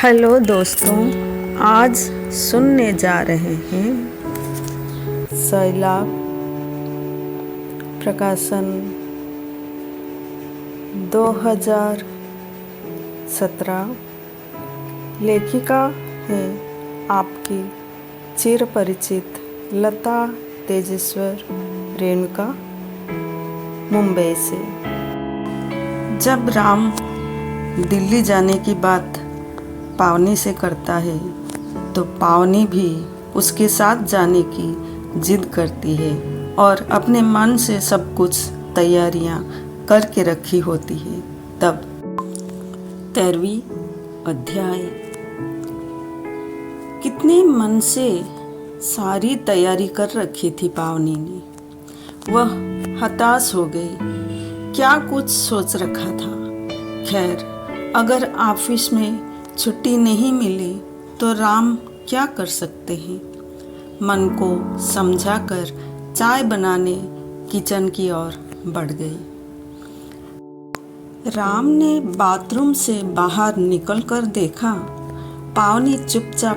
Hello दोस्तों, आज सुनने जा रहे हैं सैलाब प्रकाशन 2017। लेखिका है आपकी चिर परिचित लता तेजेश्वर रेणुका, मुंबई से। जब राम दिल्ली जाने की बात पावनी से करता है तो पावनी भी उसके साथ जाने की जिद करती है और अपने मन से सब कुछ तैयारियां करके रखी होती है। तब 13वीं अध्याय। कितने मन से सारी तैयारी कर रखी थी पावनी ने। वह हताश हो गई। क्या कुछ सोच रखा था। खैर, अगर ऑफिस में छुट्टी नहीं मिली तो राम क्या कर सकते हैं। मन को समझाकर चाय बनाने किचन की ओर बढ़ गई। राम ने बाथरूम से बाहर निकलकर देखा, पावनी चुपचाप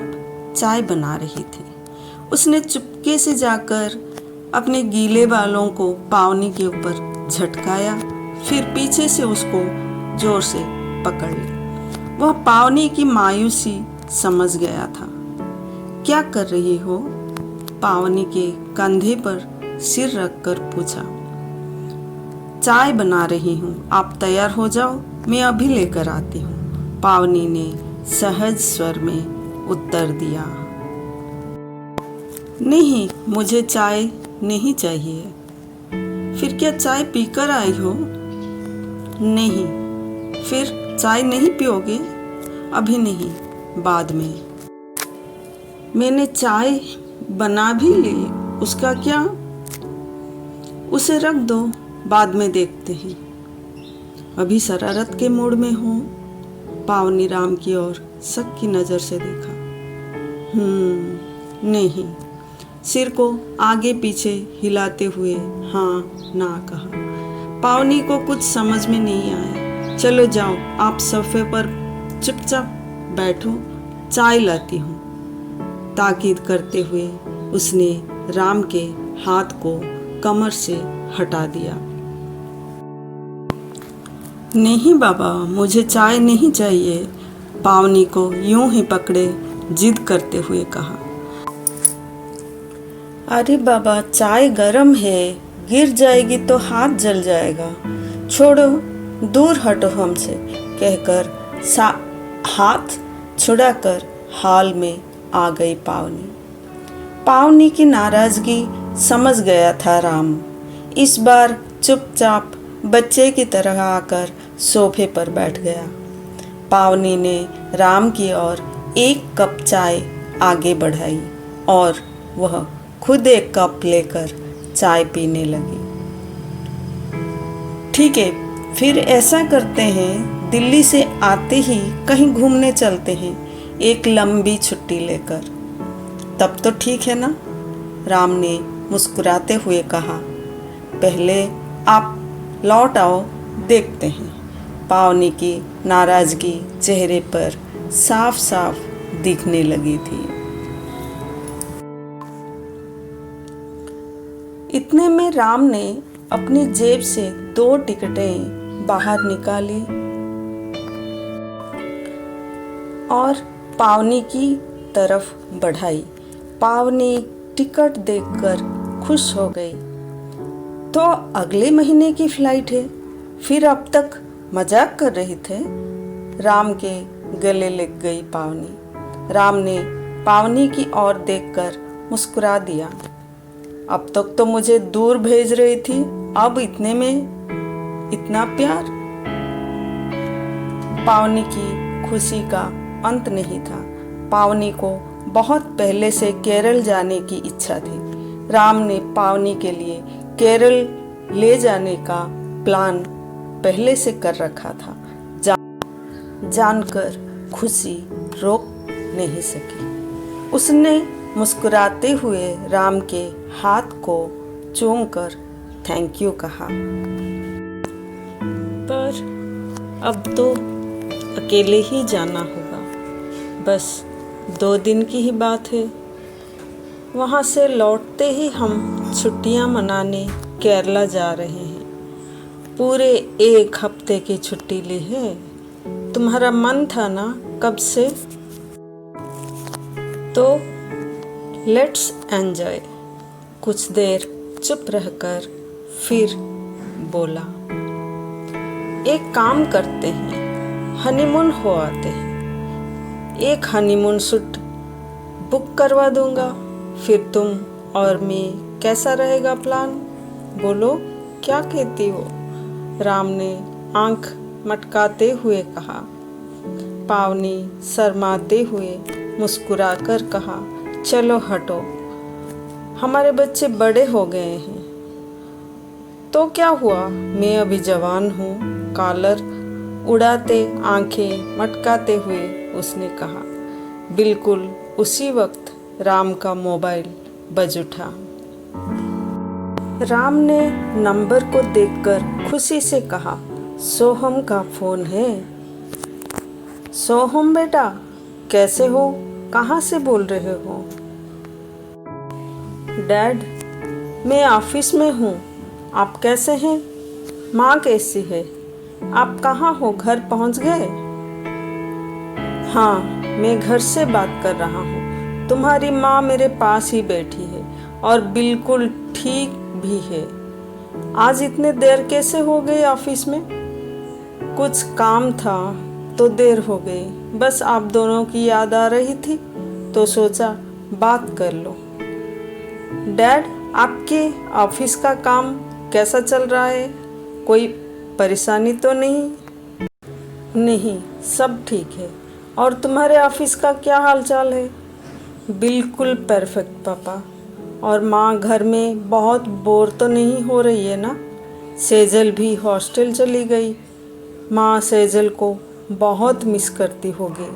चाय बना रही थी। उसने चुपके से जाकर अपने गीले बालों को पावनी के ऊपर झटकाया, फिर पीछे से उसको जोर से पकड़ लिया। वह पावनी की मायूसी समझ गया था। क्या कर रही हो? पावनी के कंधे पर सिर रखकर पूछा। चाय बना रही हूँ, आप तैयार हो जाओ, मैं अभी लेकर आती हूँ, पावनी ने सहज स्वर में उत्तर दिया। नहीं, मुझे चाय नहीं चाहिए। फिर क्या चाय पीकर आई हो? नहीं। फिर चाय नहीं पियोगे? अभी नहीं, बाद में। मैंने चाय बना भी ली, उसका क्या? उसे रख दो, बाद में देखते हैं। अभी शरारत के मूड में हो? पावनी राम की ओर शक की नजर से देखा। नहीं, सिर को आगे पीछे हिलाते हुए हाँ ना कहा। पावनी को कुछ समझ में नहीं आया। चलो जाओ, आप सोफे पर चुपचाप बैठो, चाय लाती हूँ, ताकीद करते हुए उसने राम के हाथ को कमर से हटा दिया। नहीं बाबा, मुझे चाय नहीं चाहिए, पावनी को यूं ही पकड़े जिद करते हुए कहा। अरे बाबा, चाय गरम है, गिर जाएगी तो हाथ जल जाएगा, छोड़ो, दूर हटो हमसे, कहकर हाथ छुड़ाकर हॉल में आ गई पावनी। पावनी की नाराजगी समझ गया था राम। इस बार चुपचाप बच्चे की तरह आकर सोफे पर बैठ गया। पावनी ने राम की ओर एक कप चाय आगे बढ़ाई और वह खुद एक कप लेकर चाय पीने लगी। ठीक है, फिर ऐसा करते हैं, दिल्ली से आते ही कहीं घूमने चलते हैं, एक लंबी छुट्टी लेकर। तब तो ठीक है ना? राम ने मुस्कुराते हुए कहा। पहले आप लौट आओ, देखते हैं। पावनी की नाराजगी चेहरे पर साफ साफ दिखने लगी थी। इतने में राम ने अपनी जेब से 2 टिकटें बाहर निकाली और पावनी की तरफ बढ़ाई। पावनी टिकट देखकर खुश हो गई। तो अगले महीने की फ्लाइट है, फिर अब तक मजाक कर रहे थे। राम के गले लग गई पावनी। राम ने पावनी की ओर देखकर मुस्कुरा दिया। अब तक तो मुझे दूर भेज रही थी, अब इतने में इतना प्यार। पावनी की खुशी का अंत नहीं था। पावनी को बहुत पहले से केरल जाने की इच्छा थी। राम ने पावनी के लिए केरल ले जाने का प्लान पहले से कर रखा था। जानकर खुशी रोक नहीं सकी। उसने मुस्कुराते हुए राम के हाथ को चूमकर थैंक यू कहा। पर अब तो अकेले ही जाना होगा। बस 2 दिन की ही बात है। वहाँ से लौटते ही हम छुट्टियाँ मनाने केरला जा रहे हैं। पूरे 1 हफ्ते की छुट्टी ली है। तुम्हारा मन था ना कब से? तो लेट्स एंजॉय। कुछ देर चुप रहकर फिर बोला, एक काम करते हैं, हनीमून हो आते हैं। एक हनीमून सूट बुक करवा दूंगा, फिर तुम और मैं, कैसा रहेगा प्लान? बोलो क्या कहती हो? राम ने आंख मटकाते हुए कहा। पावनी शर्माते हुए मुस्कुराकर कहा, चलो हटो, हमारे बच्चे बड़े हो गए हैं। तो क्या हुआ, मैं अभी जवान हूँ। कॉलर उड़ाते आंखें मटकाते हुए उसने कहा। बिल्कुल उसी वक्त राम का मोबाइल बज उठा। राम ने नंबर को देखकर खुशी से कहा, सोहम का फ़ोन है। सोहम बेटा, कैसे हो? कहाँ से बोल रहे हो? डैड, मैं ऑफिस में हूँ। आप कैसे हैं? माँ कैसी है? आप कहाँ हो? घर पहुँच गए? हाँ, मैं घर से बात कर रहा हूँ। तुम्हारी माँ मेरे पास ही बैठी है और बिल्कुल ठीक भी है। आज इतने देर कैसे हो गई ऑफिस में? कुछ काम था तो देर हो गई। बस आप दोनों की याद आ रही थी तो सोचा बात कर लो। डैड, आपके ऑफिस का काम कैसा चल रहा है? कोई परेशानी तो नहीं? नहीं, सब ठीक है। और तुम्हारे ऑफिस का क्या हाल चाल है? बिल्कुल परफेक्ट पापा। और माँ घर में बहुत बोर तो नहीं हो रही है ना? सेजल भी हॉस्टल चली गई। माँ सेजल को बहुत मिस करती होगी।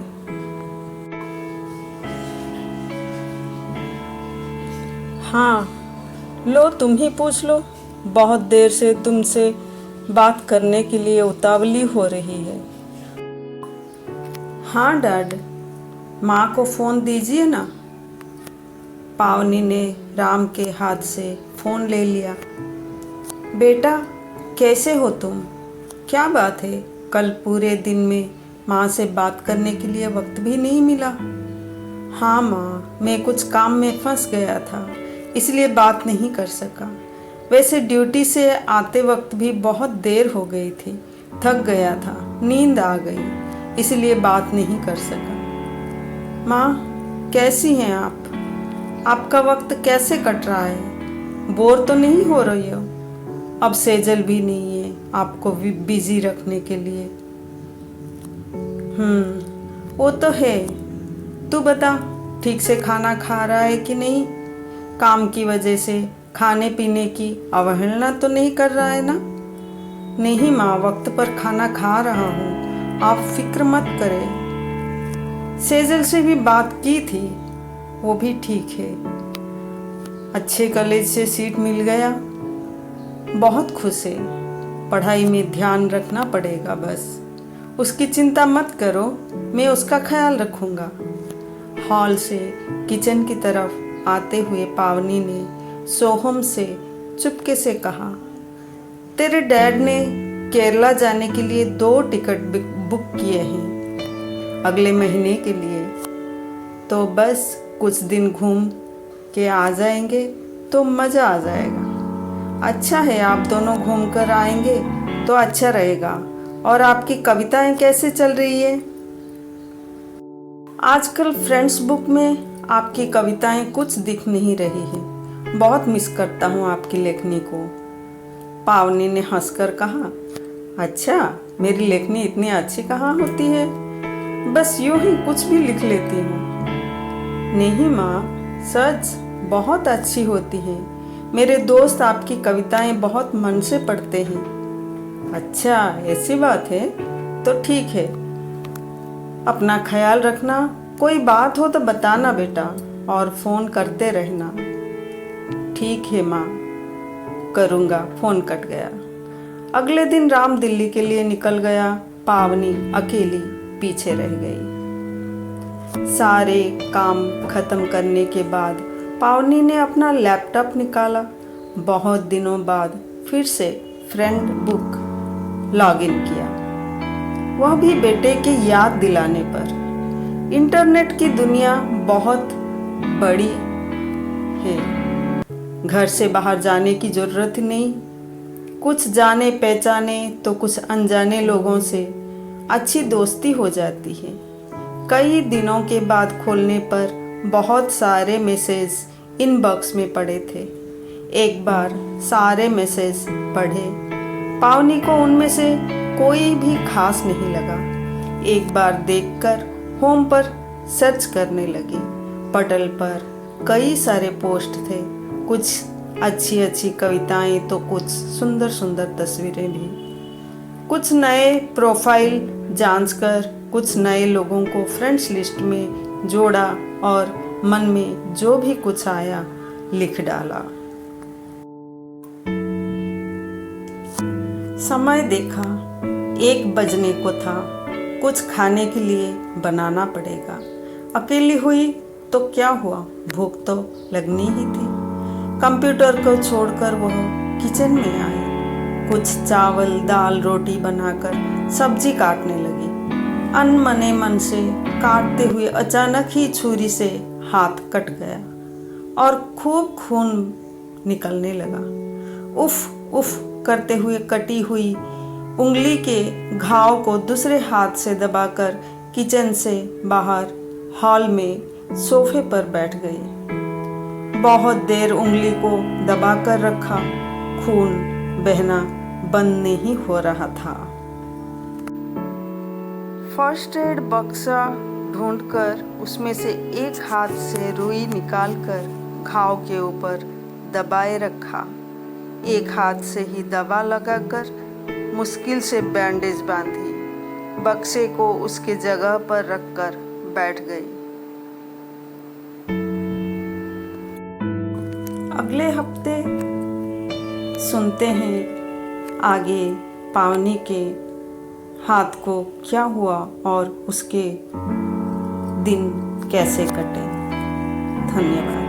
हाँ, लो तुम ही पूछ लो। बहुत देर से तुमसे बात करने के लिए उतावली हो रही है। हाँ डैड, माँ को फ़ोन दीजिए ना। पावनी ने राम के हाथ से फ़ोन ले लिया। बेटा, कैसे हो तुम? क्या बात है, कल पूरे दिन में माँ से बात करने के लिए वक्त भी नहीं मिला? हाँ माँ, मैं कुछ काम में फंस गया था, इसलिए बात नहीं कर सका। वैसे ड्यूटी से आते वक्त भी बहुत देर हो गई थी, थक गया था, नींद आ गई, इसलिए बात नहीं कर सका। माँ, कैसी हैं आप? आपका वक्त कैसे कट रहा है? बोर तो नहीं हो रही हो? अब सेजल भी नहीं है आपको बिजी रखने के लिए। वो तो है। तू बता, ठीक से खाना खा रहा है कि नहीं? काम की वजह से खाने पीने की अवहेलना तो नहीं कर रहा है ना? नहीं माँ, वक्त पर खाना खा रहा हूँ, आप फिक्र मत करें। सेजल से भी बात की थी, वो भी ठीक है। अच्छे कॉलेज से सीट मिल गया, बहुत खुश है। पढ़ाई में ध्यान रखना पड़ेगा बस। उसकी चिंता मत करो, मैं उसका ख्याल रखूँगा। हॉल से किचन की तरफ आते हुए पावनी ने सोहम से चुपके से कहा, तेरे डैड ने केरला जाने के लिए 2 टिकट बुक किए हैं अगले महीने के लिए। तो बस कुछ दिन घूम के आ जाएंगे तो मज़ा आ जाएगा। अच्छा है, आप दोनों घूम कर आएंगे तो अच्छा रहेगा। और आपकी कविताएं कैसे चल रही है? आजकल फ्रेंड्स बुक में आपकी कविताएं कुछ दिख नहीं रही है। बहुत मिस करता हूँ आपकी लेखनी को। पावनी ने हंसकर कहा, अच्छा, मेरी लेखनी इतनी अच्छी कहाँ होती है? बस यूं ही कुछ भी लिख लेती हूँ। नहीं माँ, सच बहुत अच्छी होती है। मेरे दोस्त आपकी कविताएं बहुत मन से पढ़ते हैं। अच्छा, ऐसी बात है तो ठीक है। अपना ख्याल रखना, कोई बात हो तो बताना बेटा, और फ़ोन करते रहना। ठीक है माँ, करूँगा। फ़ोन कट गया। अगले दिन राम दिल्ली के लिए निकल गया। पावनी अकेली पीछे रह गई। सारे काम खत्म करने के बाद पावनी ने अपना लैपटॉप निकाला। बहुत दिनों बाद फिर से फ्रेंड बुक लॉगिन किया, वह भी बेटे की याद दिलाने पर। इंटरनेट की दुनिया बहुत बड़ी है, घर से बाहर जाने की ज़रूरत नहीं। कुछ जाने पहचाने तो कुछ अनजाने लोगों से अच्छी दोस्ती हो जाती है। कई दिनों के बाद खोलने पर बहुत सारे मैसेज इनबॉक्स में पड़े थे। एक बार सारे मैसेज पढ़े, पावनी को उनमें से कोई भी खास नहीं लगा। एक बार देखकर होम पर सर्च करने लगी। पटल पर कई सारे पोस्ट थे, कुछ अच्छी अच्छी कविताएं तो कुछ सुंदर सुंदर तस्वीरें भी। कुछ नए प्रोफाइल जांचकर कुछ नए लोगों को फ्रेंड्स लिस्ट में जोड़ा और मन में जो भी कुछ आया लिख डाला। समय देखा 1 बजने को था। कुछ खाने के लिए बनाना पड़ेगा। अकेली हुई तो क्या हुआ, भूख तो लगनी ही थी। कंप्यूटर को छोड़कर वह किचन में आई। कुछ चावल दाल रोटी बनाकर सब्जी काटने लगी। अनमने मन से काटते हुए अचानक ही छुरी से हाथ कट गया और खूब खून निकलने लगा। उफ उफ करते हुए कटी हुई उंगली के घाव को दूसरे हाथ से दबाकर किचन से बाहर हॉल में सोफे पर बैठ गई। बहुत देर उंगली को दबाकर रखा, खून बहना बंद नहीं हो रहा था। फर्स्ट एड बक्सा ढूंढकर उसमें से एक हाथ से रुई निकालकर घाव के ऊपर दबाए रखा। एक हाथ से ही दवा लगाकर मुश्किल से बैंडेज बांधी। बक्से को उसके जगह पर रखकर बैठ गई। अगले हफ्ते सुनते हैं आगे पावनी के हाथ को क्या हुआ और उसके दिन कैसे कटे। धन्यवाद।